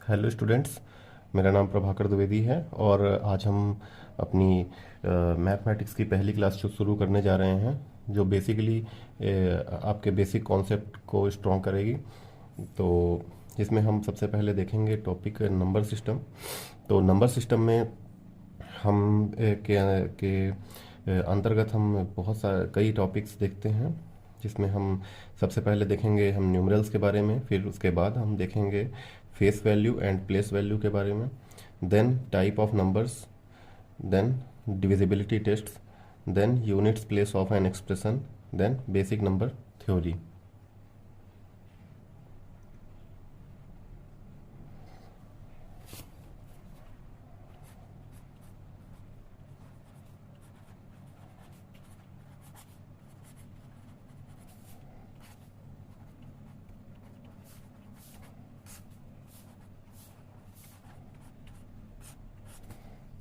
Hello students. मेरा नाम प्रभाकर द्विवेदी है और आज हम अपनी मैथमेटिक्स की पहली क्लास जो शुरू करने जा रहे हैं, जो बेसिकली आपके बेसिक कॉन्सेप्ट को स्ट्रॉन्ग करेगी। तो इसमें हम सबसे पहले देखेंगे टॉपिक नंबर सिस्टम। तो नंबर सिस्टम में हम के अंतर्गत हम बहुत सारे कई टॉपिक्स देखते हैं, जिसमें हम सबसे पहले देखेंगे हम न्यूमरल्स के बारे में, फिर उसके बाद हम देखेंगे face value and place value के बारे में, then type of numbers, then divisibility tests, then units place of an expression, then basic number theory.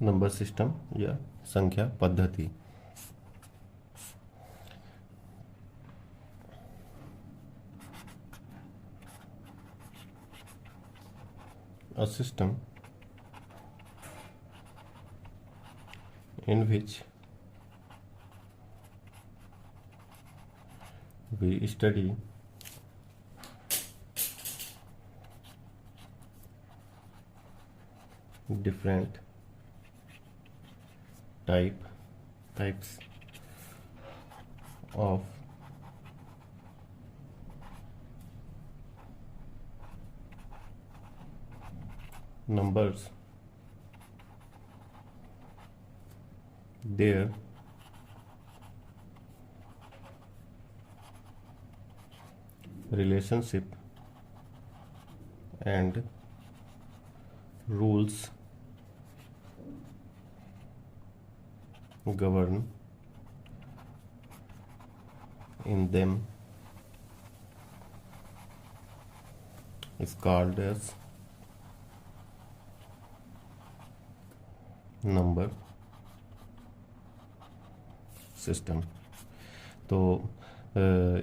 Number system या संख्या पद्धति। A system in which we study different types of numbers, their relationship and rules govern in them is called as number system. तो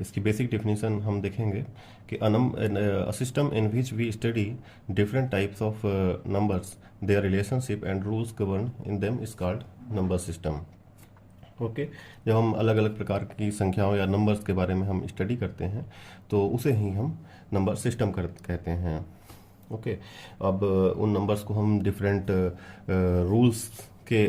इसकी basic definition हम देखेंगे कि a system in which we study different types of numbers, their relationship and rules governing them is called number system. Okay, जब हम अलग अलग प्रकार की संख्याओं या नंबर्स के बारे में हम स्टडी करते हैं तो उसे ही हम नंबर सिस्टम कहते हैं। ओके, अब उन नंबर्स को हम डिफरेंट रूल्स के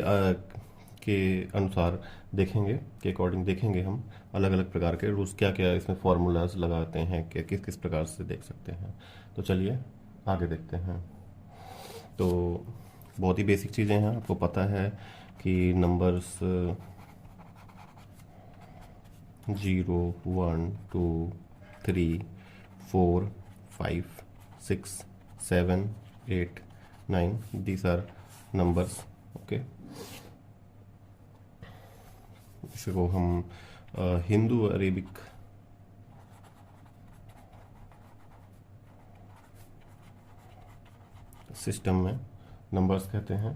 अनुसार देखेंगे, के अकॉर्डिंग देखेंगे हम अलग अलग प्रकार के रूल्स, क्या क्या इसमें फार्मूलाज लगाते हैं, कि किस किस प्रकार से देख सकते हैं। तो चलिए आगे देखते हैं। तो बहुत ही बेसिक चीज़ें हैं, आपको पता है कि numbers 0, 1, 2, 3, 4, 5, 6, 7, 8, 9, these are numbers। Okay, इसको हम हिंदू अरेबिक सिस्टम में नंबर्स कहते हैं,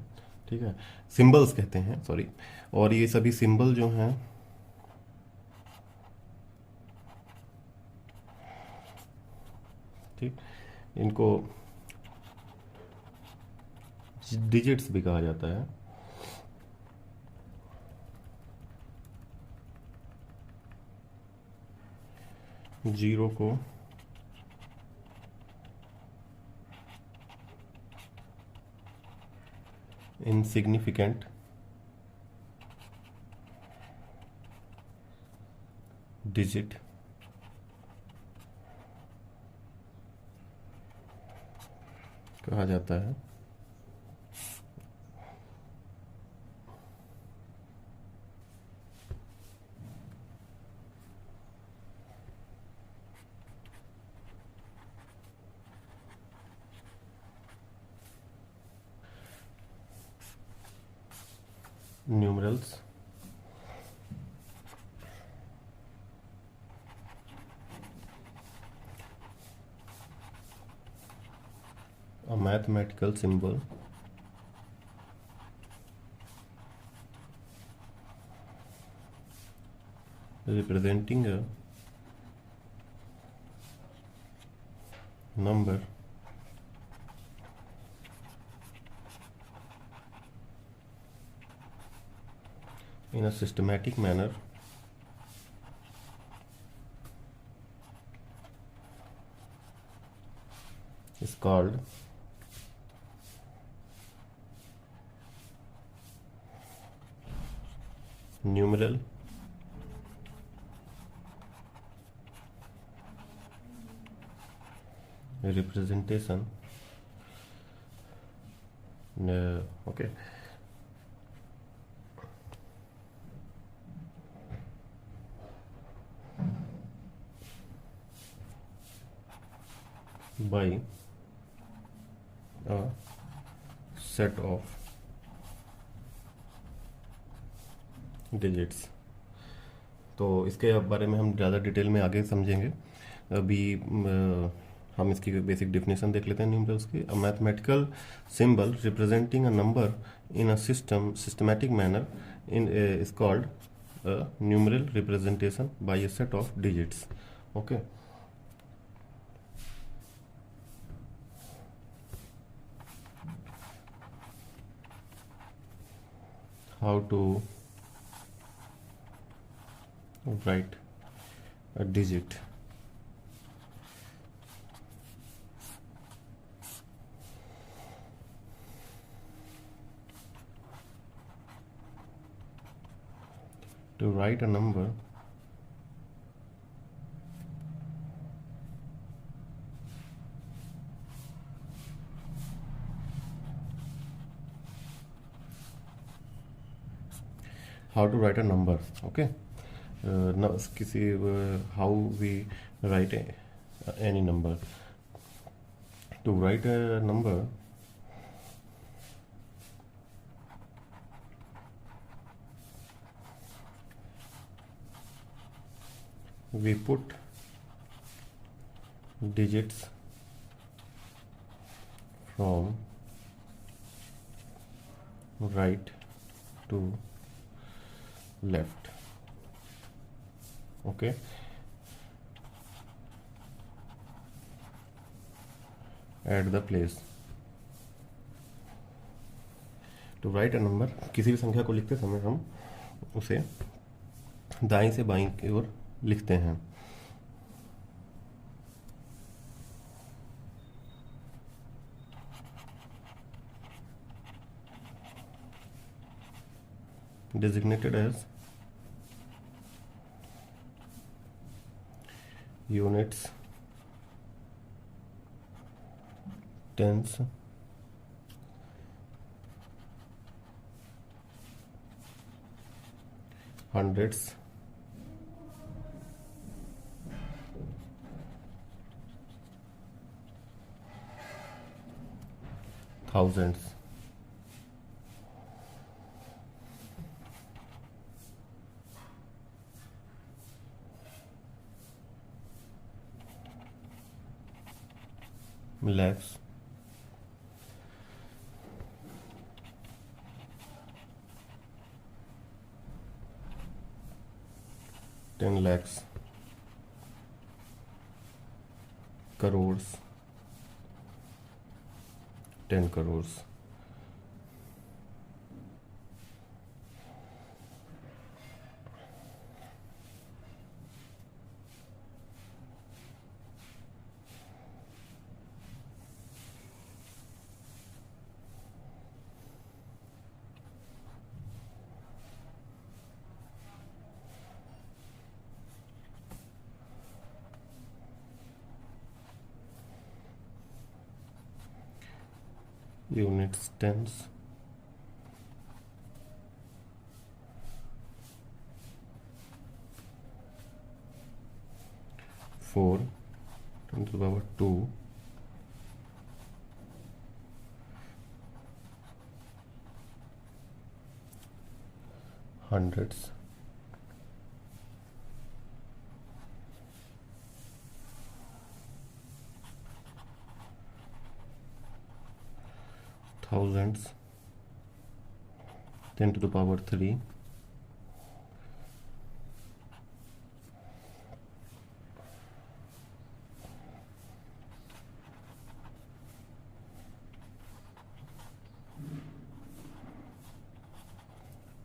ठीक है, सिंबल्स कहते हैं, सॉरी। और ये सभी सिंबल जो हैं ठीक, इनको डिजिट्स भी कहा जाता है। जीरो को इनसिग्निफिकेंट डिजिट कहा जाता है। Numerals a mathematical symbol representing a number in a systematic manner is called numeral representation. Okay, by a set of digits. तो इसके बारे में हम ज़्यादा डिटेल में आगे समझेंगे। अभी हम इसकी बेसिक डेफिनेशन देख लेते हैं न्यूमरल्स की। A mathematical symbol representing a number in a systematic manner in is called numeral representation by a set of digits. Okay, how to write a digit. To write a number, how to write a number. Okay, किसी how we write any number. To write a number, we put digits from right to left. Okay, at the place. To write a number, किसी भी संख्या को लिखते समय हम उसे दाईं से बाईं की ओर लिखते हैं। Designated as units, tens, hundreds, thousands. Lakhs, 10 lakhs, crores, 10 crores. Units, tens, four, 10 to the power 2, hundreds, thousands, 10 to the power 3,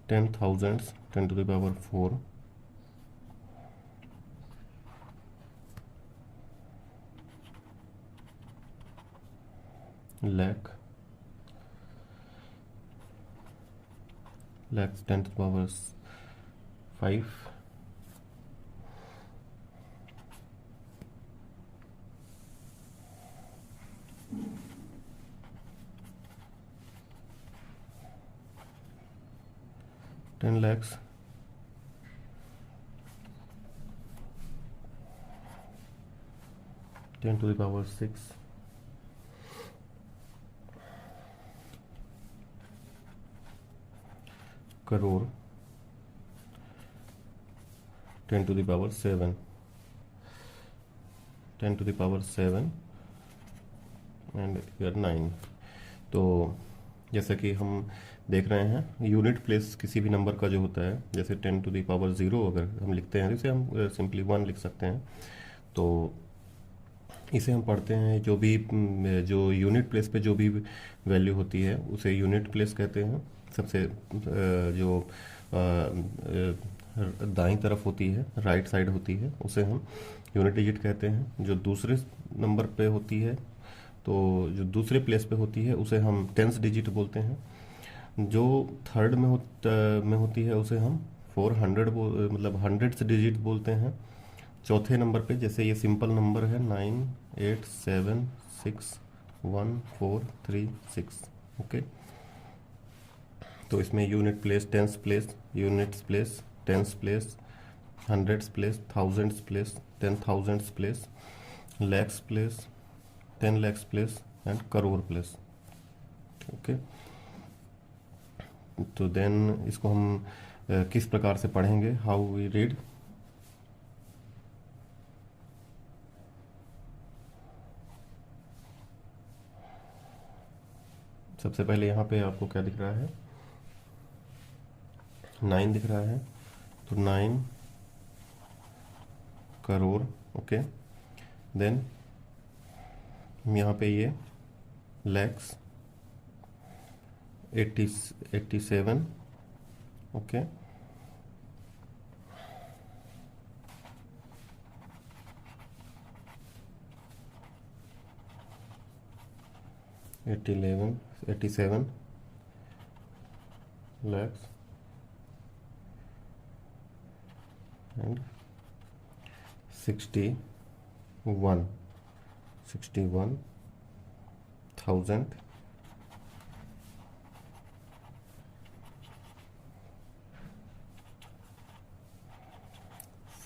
ten thousands, 10 to the power 4, lakh 10 to the power 5, ten lakhs, 10 to the power 6, crore, 10 to the power 7, 10 to the power 7 and year 9। तो जैसा कि हम देख रहे हैं unit place किसी भी number का जो होता है, जैसे 10 टू द पावर 0 अगर हम लिखते हैं इसे हम सिंपली 1 लिख सकते हैं। तो इसे हम पढ़ते हैं जो यूनिट प्लेस पे जो भी वैल्यू होती है उसे यूनिट प्लेस कहते हैं। सबसे जो दाईं तरफ होती है, राइट साइड होती है, उसे हम यूनिट डिजिट कहते हैं। जो दूसरे नंबर पे होती है, तो जो दूसरे प्लेस पे होती है उसे हम टेंस डिजिट बोलते हैं। जो थर्ड में होती है उसे हम 400 मतलब हंड्रेड्स डिजिट बोलते हैं। चौथे नंबर पे जैसे ये सिंपल नंबर है 9 8 7 6 1 4 3 6, ओके। तो इसमें unit place, tens place, units place, tens place, hundreds place, thousands place, 10,000 place, lakhs place, 10 lakhs place and crore place, okay. तो देन इसको हम किस प्रकार से पढ़ेंगे, हाउ वी रीड। सबसे पहले यहाँ पे आपको क्या दिख रहा है, 9 दिख रहा है, तो 9 करोड़, ओके। देन यहाँ पे ये lakhs 87, okay. $87 lakhs and 61,000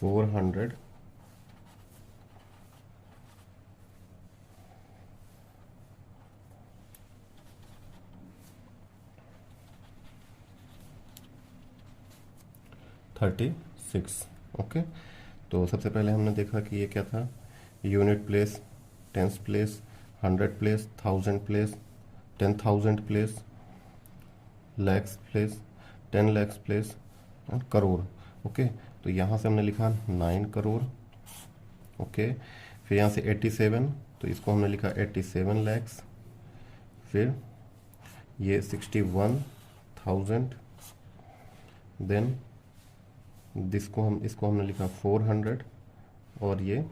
400 36, okay. तो सबसे पहले हमने देखा कि ये क्या था, unit place, tens place, 100 place, 1000 place, 10,000 place, lakhs place, 10 lakhs place and crore, okay. तो यहाँ से हमने लिखा 9 करोड़, ओके। फिर यहाँ से 87, तो इसको हमने लिखा 87 लैक्स। फिर ये 61,000, देन इसको हमने लिखा 400 और ये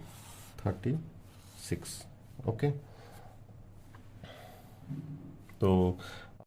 36, ओके। तो